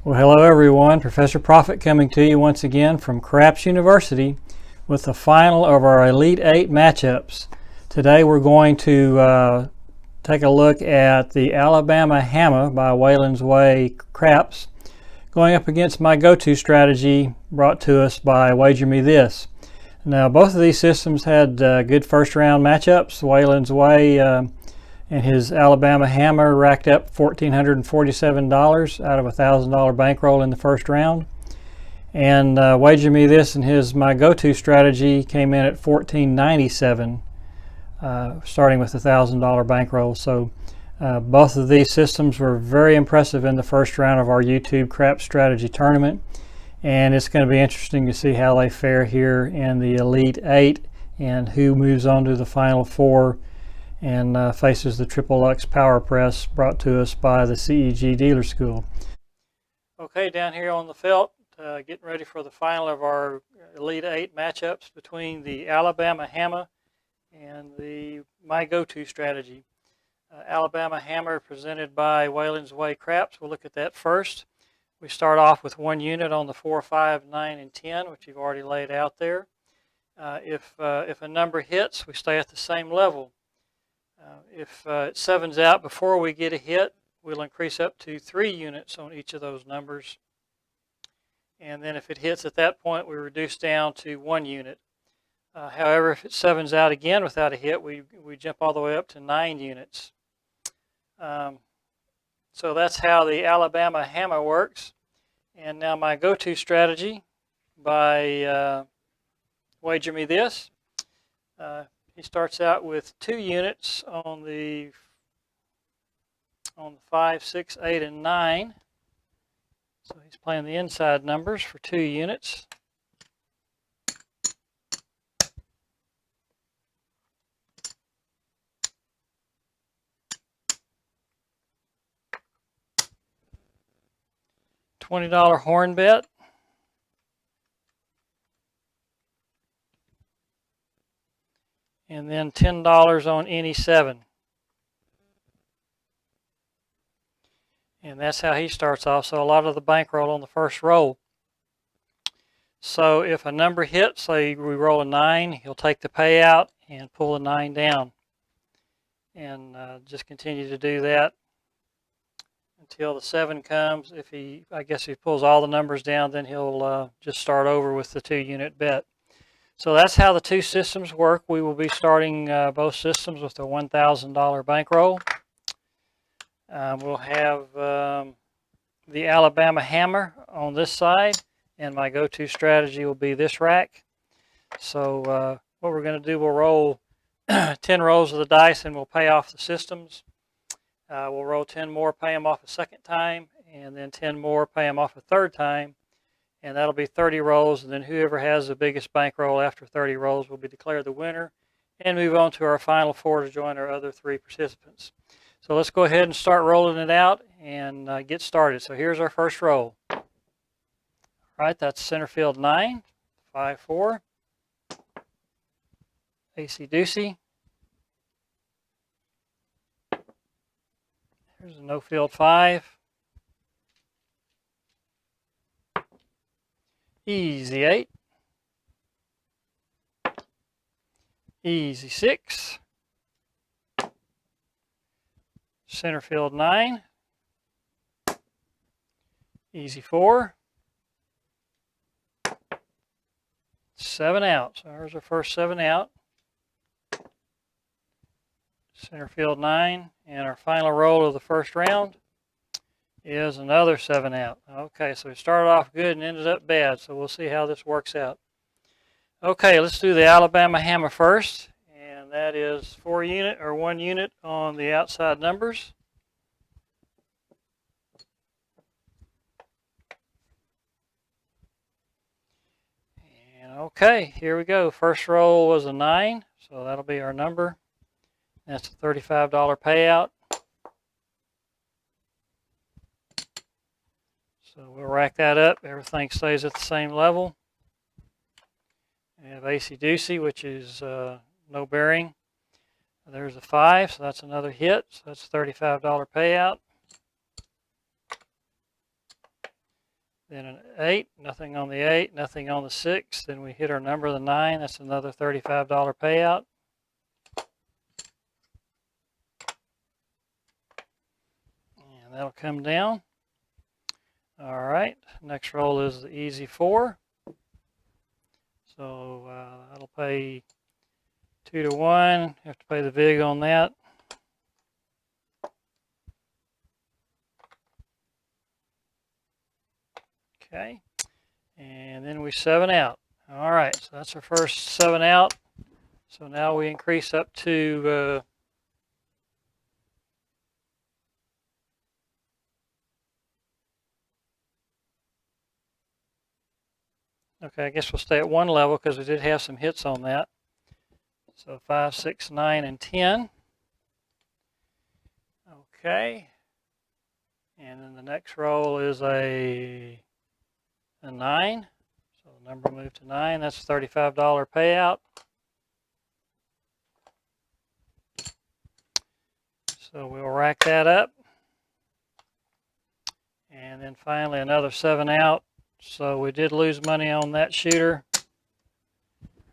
Well, hello everyone. Professor Profit coming to you once again from Craps University with the final of our Elite 8 matchups. Today we're going to take a look at the Alabama Hamma by Waylon's Way Craps going up against my go-to strategy brought to us by WagerMeThis. Now both of these systems had good first round matchups. Waylon's Way and his Alabama Hamma racked up $1,447 out of a $1,000 bankroll in the first round. And WagerMeThis and his My Go-To strategy came in at $1,497, starting with a $1,000 bankroll. So both of these systems were very impressive in the first round of our YouTube Crap Strategy Tournament. And it's going to be interesting to see how they fare here in the Elite 8 and who moves on to the Final Four and faces the Triple Lux Power Press brought to us by the CEG Dealer School. Okay, down here on the felt, getting ready for the final of our Elite 8 matchups between the Alabama Hamma and the My Go-To strategy. Alabama Hamma presented by Waylon's Way Craps. We'll look at that first. We start off with one unit on the 4, 5, 9, and 10, which you've already laid out there. If a number hits, we stay at the same level. If it sevens out before we get a hit, we'll increase up to 3 units on each of those numbers. And then if it hits at that point, we reduce down to 1 unit. However, if it sevens out again without a hit, we jump all the way up to 9 units. So that's how the Alabama Hamma works. And now my go-to strategy by WagerMeThis. He starts out with 2 units on the 5, 6, 8, and 9. So he's playing the inside numbers for 2 units. $20 horn bet. And then $10 on any 7. And that's how he starts off. So a lot of the bankroll on the first roll. So if a number hits, say we roll a 9, he'll take the payout and pull a 9 down. And just continue to do that until the 7 comes. I guess if he pulls all the numbers down, then he'll just start over with the 2 unit bet. So that's how the 2 systems work. We will be starting both systems with a $1,000 bankroll. We'll have the Alabama Hamma on this side, and my go-to strategy will be this rack. So what we're going to do, we'll roll 10 rolls of the dice and we'll pay off the systems. We'll roll 10 more, pay them off a second time, and then 10 more, pay them off a third time. And that'll be 30 rolls, and then whoever has the biggest bankroll after 30 rolls will be declared the winner and move on to our final 4 to join our other 3 participants. So let's go ahead and start rolling it out and get started. So here's our first roll. All right, that's center field 9, 5, 4, AC Deucey. Here's a no field 5. Easy 8, easy 6, center field 9, easy 4, 7 out. So there's our first 7 out. Center field 9, and our final roll of the first round is another 7 out. Okay, so we started off good and ended up bad, so we'll see how this works out. Okay, let's do the Alabama Hamma first, and that is 1 unit on the outside numbers. And okay, here we go. First roll was a 9, so that'll be our number. That's a $35 payout. So we'll rack that up. Everything stays at the same level. We have AC Deucey, which is no bearing. There's a 5, so that's another hit. So that's a $35 payout. then an 8, nothing on the 8, nothing on the 6. Then we hit our number of the 9. That's another $35 payout. And that'll come down. All right, next roll is the easy 4. So that'll pay 2 to 1. Have to pay the vig on that. Okay, and then we 7 out. All right, so that's our first 7 out. So now we increase up to okay, I guess we'll stay at 1 level because we did have some hits on that. So 5, 6, 9, and 10. Okay, and then the next roll is a 9. So the number moved to 9. That's a $35 payout. So we'll rack that up. And then finally another 7 out. So we did lose money on that shooter.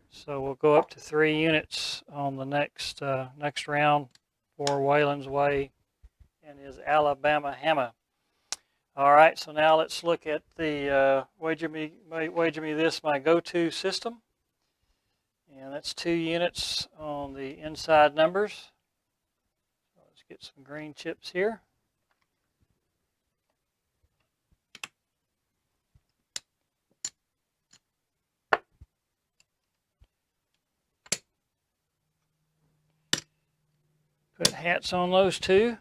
So we'll go up to 3 units on the next round for Waylon's Way and his Alabama Hamma. All right, so now let's look at the WagerMeThis, my go-to system. And that's 2 units on the inside numbers. So let's get some green chips here. Put hats on those 2.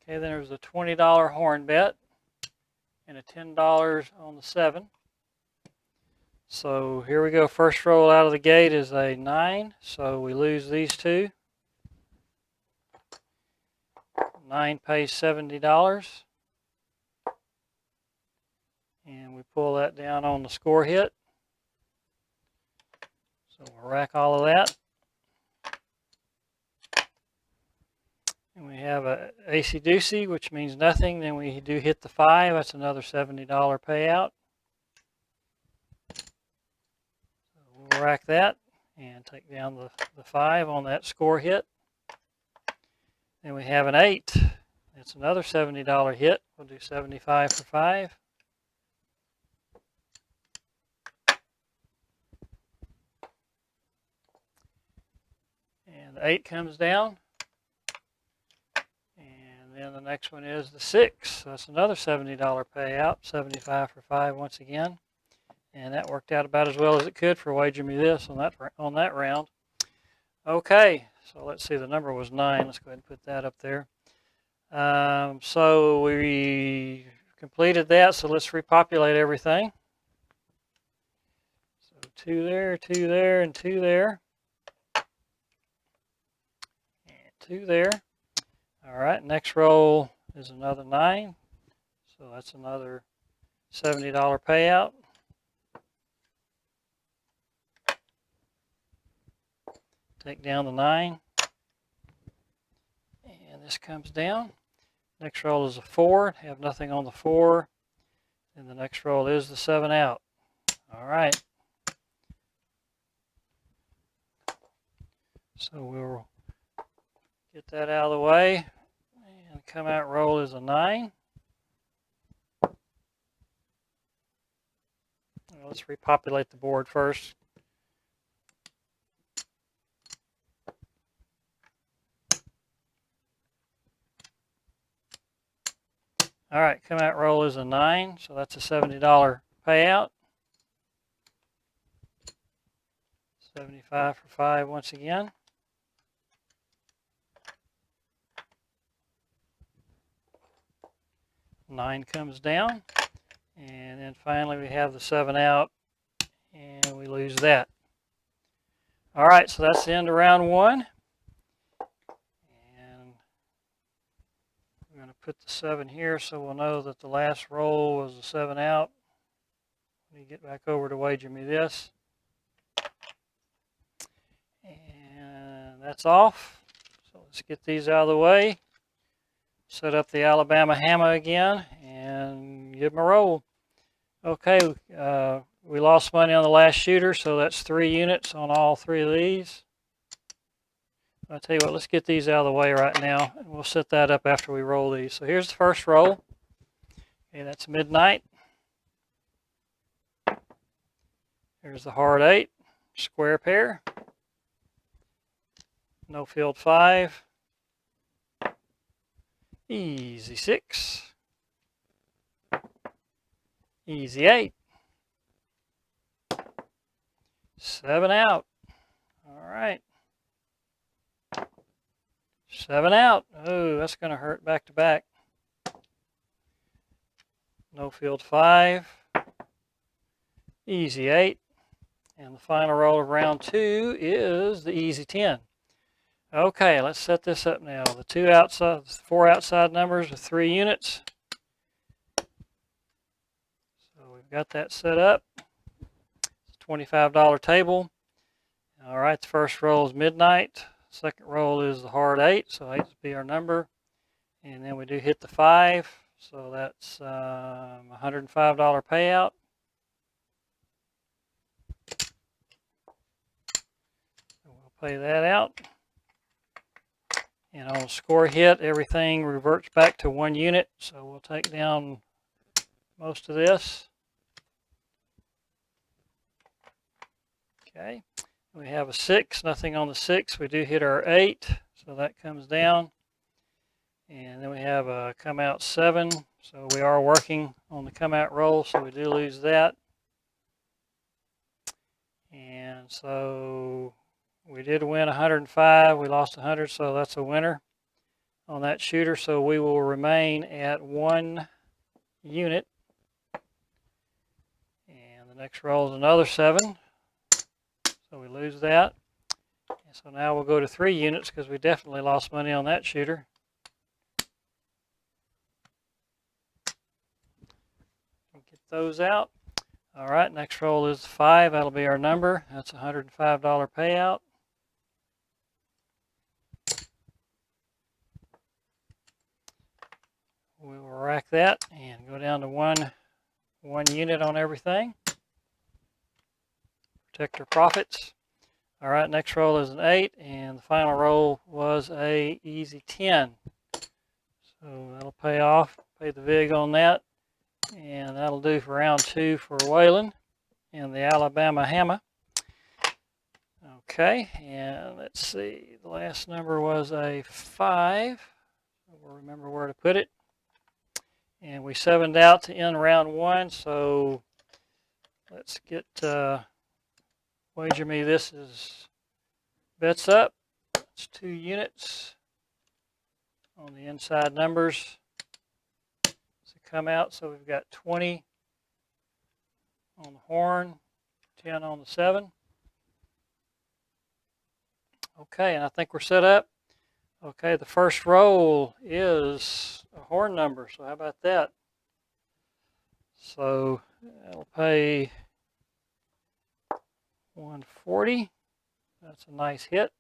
Okay, then there's a $20 horn bet and a $10 on the 7. So here we go. First roll out of the gate is a 9. So we lose these 2. 9 pays $70. And we pull that down on the score hit. So we'll rack all of that. And we have a AC-doocy, which means nothing. Then we do hit the 5. That's another $70 payout. So we'll rack that and take down the 5 on that score hit. Then we have an 8. That's another $70 hit. We'll do 75 for 5. And the 8 comes down. And the next one is the 6. That's another $70 payout, 75 for 5 once again. And that worked out about as well as it could for WagerMeThis on that round. Okay, so let's see, the number was 9. Let's go ahead and put that up there. So we completed that, so let's repopulate everything. So 2 there, 2 there, and 2 there. And 2 there. All right, next roll is another 9. So that's another $70 payout. Take down the 9. And this comes down. Next roll is a 4. Have nothing on the 4. And the next roll is the 7 out. All right. So we'll get that out of the way. And come out roll is a 9. Well, let's repopulate the board first. All right, come out roll is a 9, so that's a $70 payout. 75 for 5 once again. Nine comes down, and then finally we have the 7 out, and we lose that. All right, so that's the end of round 1. And we're going to put the 7 here so we'll know that the last roll was the 7 out. Let me get back over to WagerMeThis. And that's off. So let's get these out of the way. Set up the Alabama Hamma again and give them a roll. Okay, we lost money on the last shooter, so that's 3 units on all 3 of these. I'll tell you what, let's get these out of the way right now, and we'll set that up after we roll these. So here's the first roll. Okay, that's midnight. Here's the hard 8, square pair, no field 5, easy 6, easy 8, 7 out. All right. 7 out. Oh, that's going to hurt back to back. No field 5, easy 8, and the final roll of round 2 is the easy 10. Okay, let's set this up now. The 4 outside numbers are 3 units. So we've got that set up. It's a $25 table. All right, the first roll is midnight. Second roll is the hard 8, so 8 will be our number. And then we do hit the 5, so that's $105 payout. We'll pay that out. And on a score hit, everything reverts back to 1 unit, so we'll take down most of this. Okay. We have a 6, nothing on the 6. We do hit our 8, so that comes down. And then we have a come out 7, so we are working on the come out roll, so we do lose that. And so we did win 105, we lost 100, so that's a winner on that shooter. So we will remain at 1 unit. And the next roll is another 7. So we lose that. And so now we'll go to 3 units because we definitely lost money on that shooter. Get those out. All right, next roll is 5. That'll be our number. That's a $105 payout. We will rack that and go down to one unit on everything. Protect our profits. All right, next roll is an 8, and the final roll was a easy 10. So that'll pay off, pay the VIG on that, and that'll do for round 2 for Waylon and the Alabama Hamma. Okay, and let's see, the last number was a 5. We'll remember where to put it. And we 7'd out to end round 1, so let's get WagerMeThis' bets up. It's 2 units on the inside numbers to come out. So we've got 20 on the horn, 10 on the 7. Okay, and I think we're set up. Okay, the first roll is a horn number, so how about that? So that'll pay 140. That's a nice hit.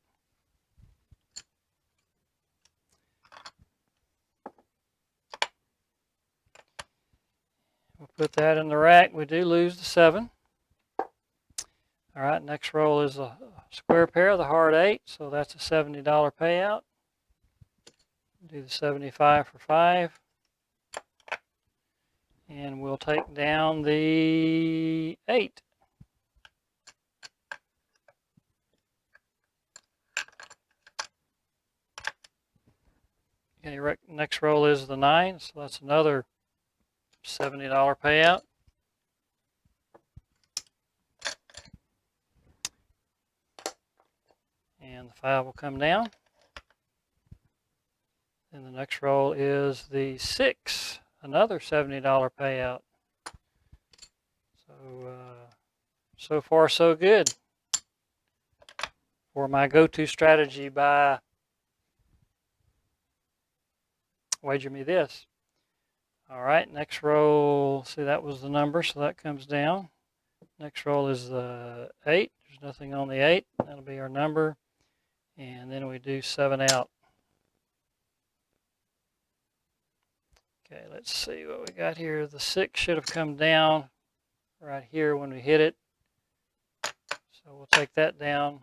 We'll put that in the rack. We do lose the 7. All right, next roll is a square pair, the hard 8, so that's a $70 payout. Do the 75 for 5. And we'll take down the 8. Okay, next roll is the 9, so that's another $70 payout. And the 5 will come down. And the next roll is the 6, another $70 payout. So far so good for my go-to strategy by WagerMeThis. All right, next roll, see that was the number, so that comes down. Next roll is the 8. There's nothing on the 8. That'll be our number. And then we do 7 out. Okay, let's see what we got here. The 6 should have come down. right here when we hit it. So we'll take that down.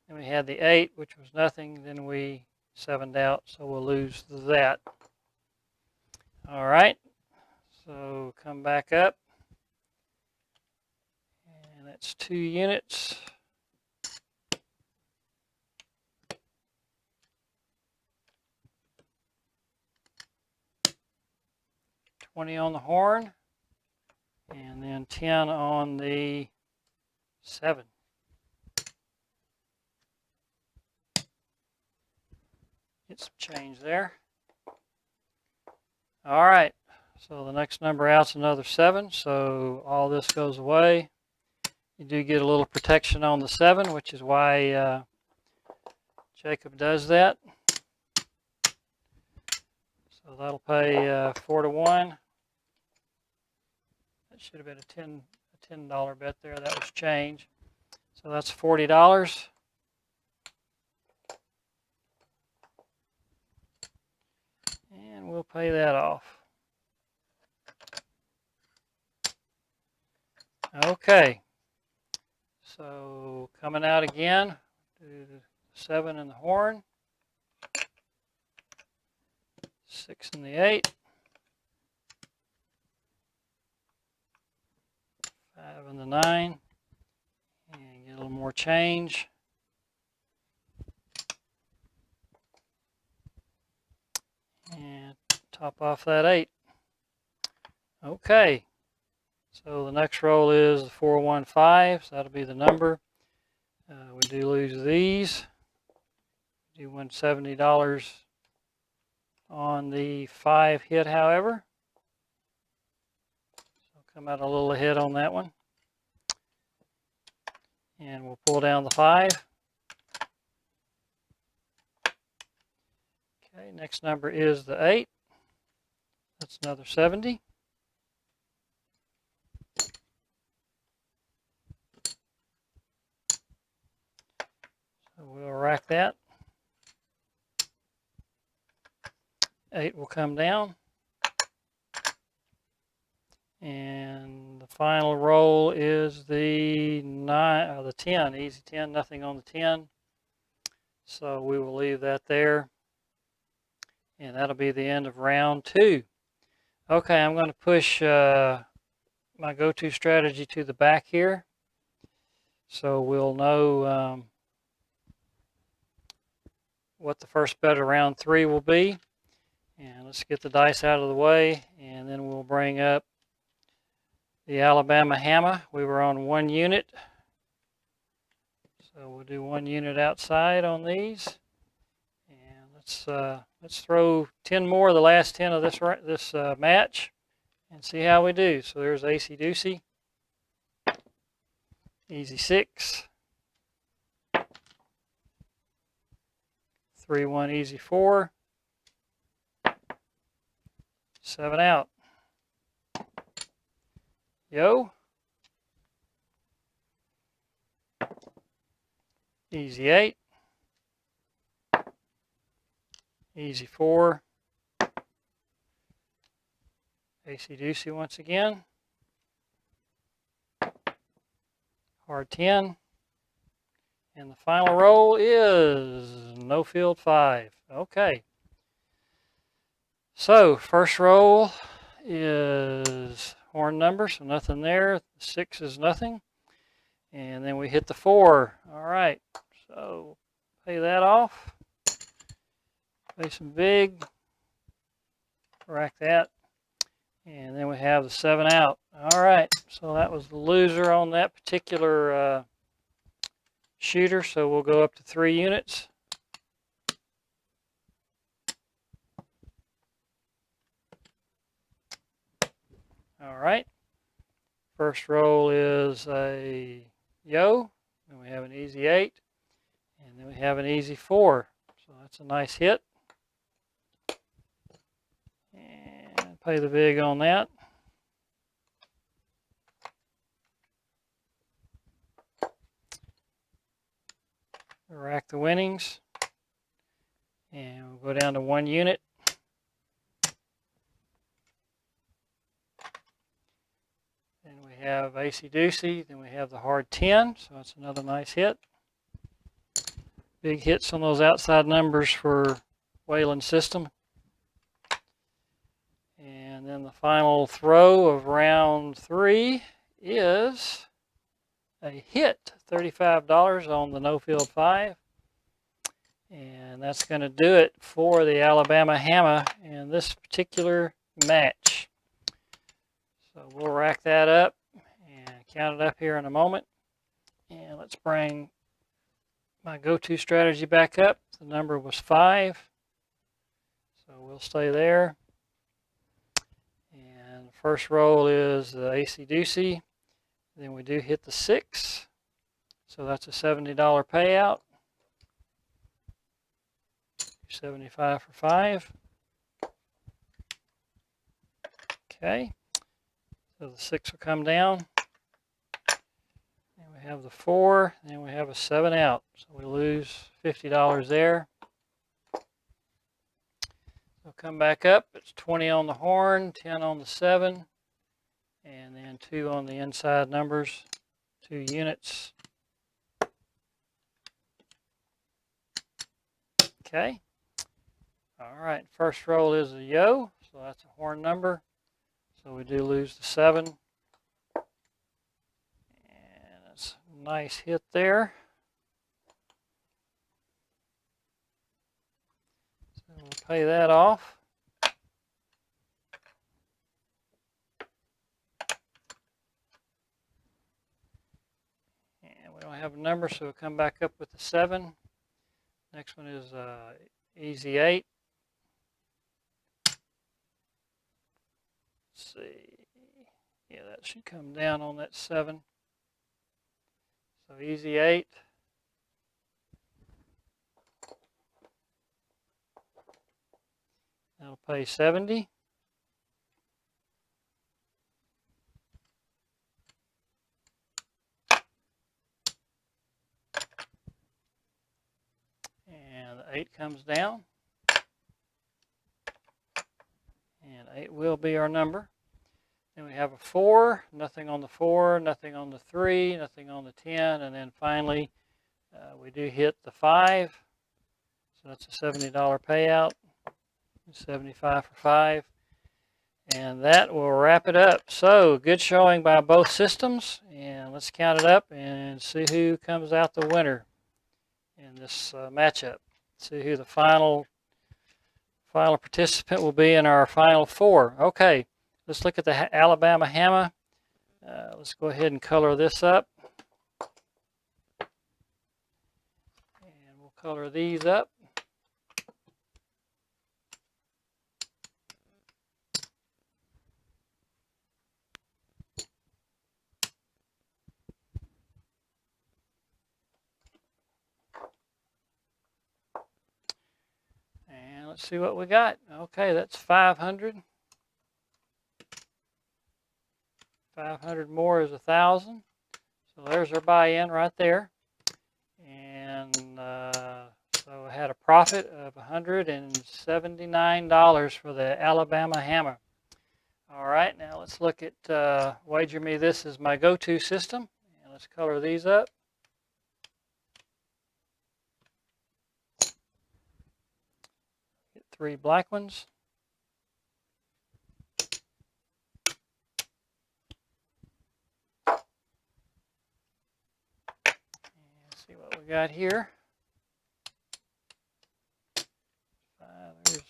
And we had the 8, which was nothing. Then we 7'd out, so we'll lose that. All right. So come back up. And that's 2 units. 20 on the horn, and then 10 on the 7. Get some change there. All right, so the next number out's another 7, so all this goes away. You do get a little protection on the 7, which is why Jacob does that. So that'll pay 4 to 1. That should have been a $10 bet there. That was change. So that's $40. And we'll pay that off. Okay. So coming out again, do the 7 in the horn, 6 in the 8, 5 in the 9, and get a little more change. And top off that 8. Okay. So the next roll is the 415, so that'll be the number. We do lose these. We do win $70 on the 5 hit, however. So come out a little ahead on that one. And we'll pull down the 5. Okay, next number is the 8. That's another 70. So we'll rack that. 8 will come down. And the final roll is the 9, the 10, easy 10, nothing on the 10. So we will leave that there. And that'll be the end of round 2. Okay, I'm going to push my go-to strategy to the back here. So we'll know what the first bet of round 3 will be. And let's get the dice out of the way, and then we'll bring up the Alabama Hamma. We were on 1 unit. So we'll do 1 unit outside on these. And let's throw 10 more of the last 10 of this match and see how we do. So there's Acey Deucey, easy 6, 3-1 easy 4, 7 out. Yo, easy 8. Easy 4. Acey Deucey once again. Hard 10. And the final roll is no field 5. Okay. So first roll is horn number, so nothing there. 6 is nothing. And then we hit the 4. All right. So pay that off. Play some big, rack that, and then we have the 7 out. All right, so that was the loser on that particular shooter, so we'll go up to 3 units. All right, first roll is a yo, then we have an easy 8, and then we have an easy 4, so that's a nice hit. Pay the vig on that. Rack the winnings. And we'll go down to 1 unit. Then we have AC-doocy, then we have the hard 10, so that's another nice hit. Big hits on those outside numbers for Waylon system. And then the final throw of round 3 is a hit, $35 on the no-field 5. And that's going to do it for the Alabama Hamma in this particular match. So we'll rack that up and count it up here in a moment. And let's bring my go-to strategy back up. The number was 5. So we'll stay there. And the first roll is the AC-doocy. Then we do hit the 6. So that's a $70 payout. 75 for 5. Okay. So the 6 will come down. And we have the 4. And we have a 7 out. So we lose $50 there. So come back up. It's 20 on the horn, 10 on the 7, and then 2 on the inside numbers, 2 units. Okay. All right. First roll is a yo, so that's a horn number. So we do lose the 7. And that's a nice hit there. So we'll pay that off. And we don't have a number, so we'll come back up with the 7. Next one is easy 8. Let's see. Yeah, that should come down on that 7. So easy 8. That'll pay 70. And the 8 comes down. And 8 will be our number. Then we have a 4, nothing on the 4, nothing on the 3, nothing on the 10, and then finally we do hit the 5. So that's a $70 payout, 75 for 5. And that will wrap it up. So good showing by both systems, and let's count it up and see who comes out the winner in this matchup. See who the final participant will be in our final 4. Okay, let's look at the Alabama Hamma. Let's go ahead and color this up. And we'll color these up. And let's see what we got. Okay, that's 500. 500 more is 1,000. So there's our buy-in right there. And so I had a profit of $179 for the Alabama Hamma. All right, now let's look at WagerMeThis is my go-to system. And let's color these up. Get 3 black ones. See what we got here. There's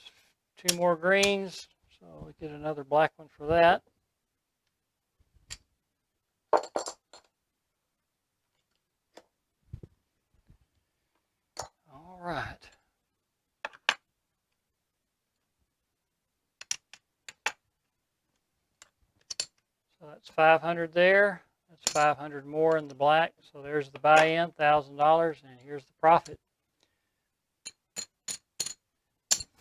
2 more greens, so we get another black one for that. All right. So that's 500 there. That's 500 more in the black. So there's the buy-in, $1,000, and here's the profit.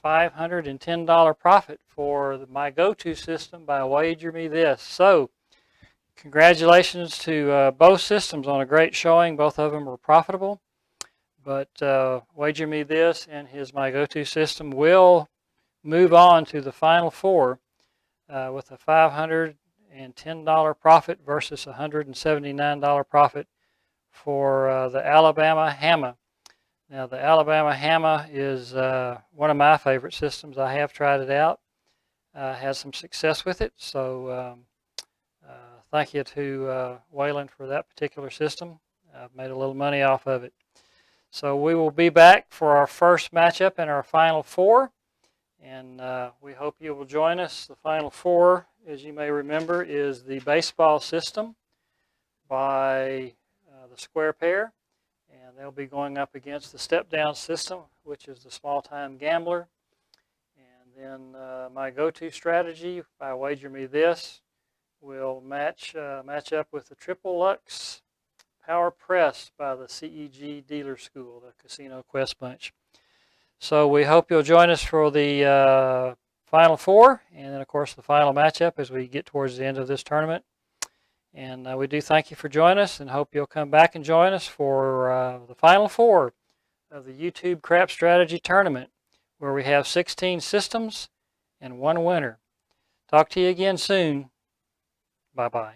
$510 profit for my go-to system by WagerMeThis. So congratulations to both systems on a great showing. Both of them were profitable. But WagerMeThis and his my go-to system will move on to the final 4 with a $500 $110 profit versus $179 profit for the Alabama Hamma. Now, the Alabama Hamma is one of my favorite systems. I have tried it out. Had some success with it. So thank you to Waylon for that particular system. I've made a little money off of it. So we will be back for our first matchup in our Final Four. And we hope you will join us. The Final Four, as you may remember, is the baseball system by the square pair. And they'll be going up against the step-down system, which is the small-time gambler. And then my go-to strategy by WagerMeThis will match up with the Triple Lux Power Press by the CEG Dealer School, the Casino Quest Bunch. So we hope you'll join us for the Final Four, and then, of course, the final matchup as we get towards the end of this tournament. And we do thank you for joining us, and hope you'll come back and join us for the Final Four of the YouTube Crap Strategy Tournament, where we have 16 systems and one winner. Talk to you again soon. Bye-bye.